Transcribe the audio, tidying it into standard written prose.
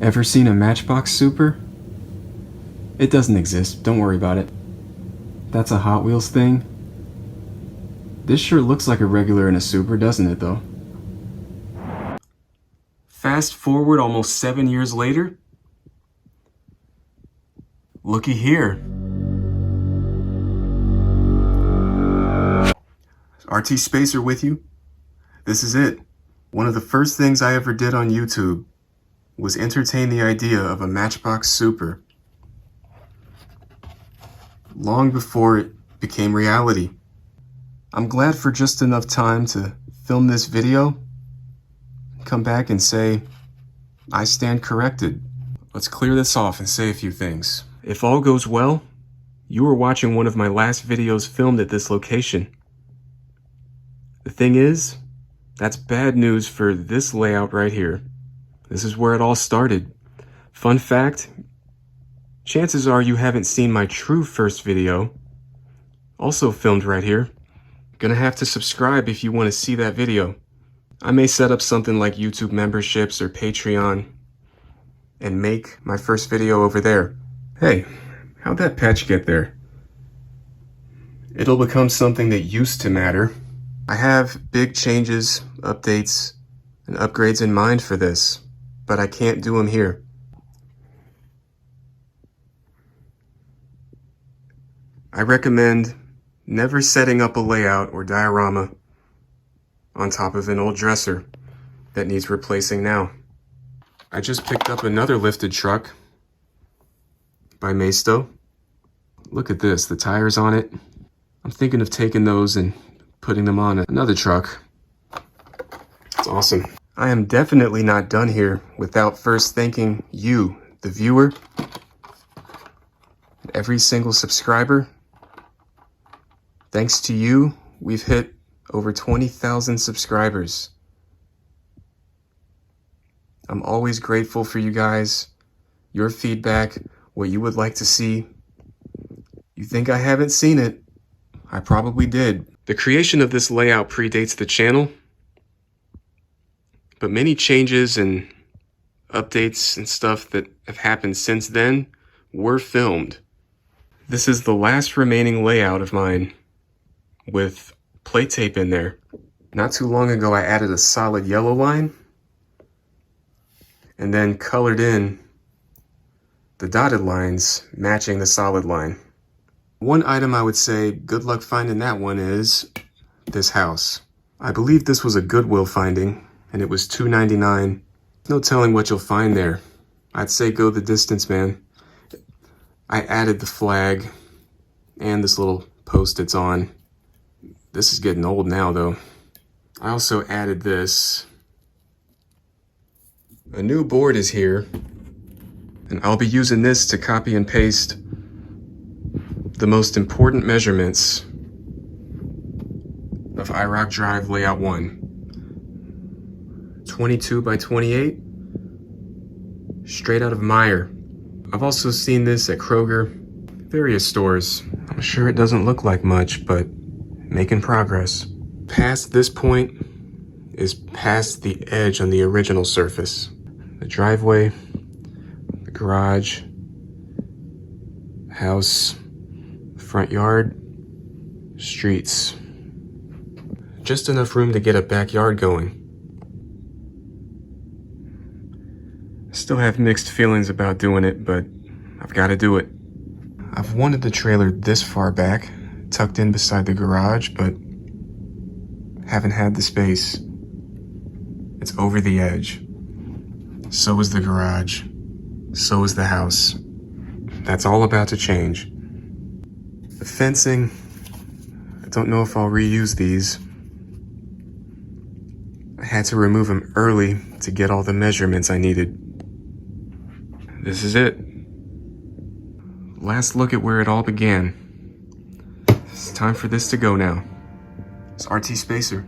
Ever seen a Matchbox Super? It doesn't exist, don't worry about it. That's a Hot Wheels thing. This sure looks like a regular in a Super, doesn't it though? Fast forward almost 7 years later. Looky here. RT Spacer with you. This is it. One of the first things I ever did on YouTube was entertain the idea of a Matchbox Super. Long before it became reality. I'm glad for just enough time to film this video, come back and say, I stand corrected. Let's clear this off and say a few things. If all goes well, you are watching one of my last videos filmed at this location. The thing is, that's bad news for this layout right here. This is where it all started. Fun fact, chances are you haven't seen my true first video, also filmed right here. Gonna have to subscribe if you want to see that video. I may set up something like YouTube memberships or Patreon and make my first video over there. Hey, how'd that patch get there? It'll become something that used to matter. I have big changes, updates, and upgrades in mind for this, but I can't do them here. I recommend never setting up a layout or diorama on top of an old dresser that needs replacing now. I just picked up another lifted truck by Maisto. Look at this, the tires on it. I'm thinking of taking those and putting them on another truck. It's awesome. I am definitely not done here without first thanking you, the viewer, and every single subscriber. Thanks to you, we've hit over 20,000 subscribers. I'm always grateful for you guys, your feedback, what you would like to see. You think I haven't seen it? I probably did. The creation of this layout predates the channel, but many changes and updates and stuff that have happened since then were filmed. This is the last remaining layout of mine with plate tape in there. Not too long ago, I added a solid yellow line and then colored in the dotted lines matching the solid line. One item I would say, good luck finding that one, is this house. I believe this was a Goodwill finding, and it was $2.99. No telling what you'll find there. I'd say go the distance, man. I added the flag and this little post it's on. This is getting old now, though. I also added this. A new board is here, and I'll be using this to copy and paste the most important measurements of Iroc Drive Layout 1. 22 by 28, straight out of Meyer. I've also seen this at Kroger, various stores. I'm sure it doesn't look like much, but making progress. Past this point is past the edge on the original surface. The driveway, the garage, house, front yard, streets. Just enough room to get a backyard going. I still have mixed feelings about doing it, but I've got to do it. I've wanted the trailer this far back, tucked in beside the garage, but haven't had the space. It's over the edge. So is the garage. So is the house. That's all about to change. The fencing, I don't know if I'll reuse these. I had to remove them early to get all the measurements I needed. This is it. Last look at where it all began. It's time for this to go now. It's RT Spacer.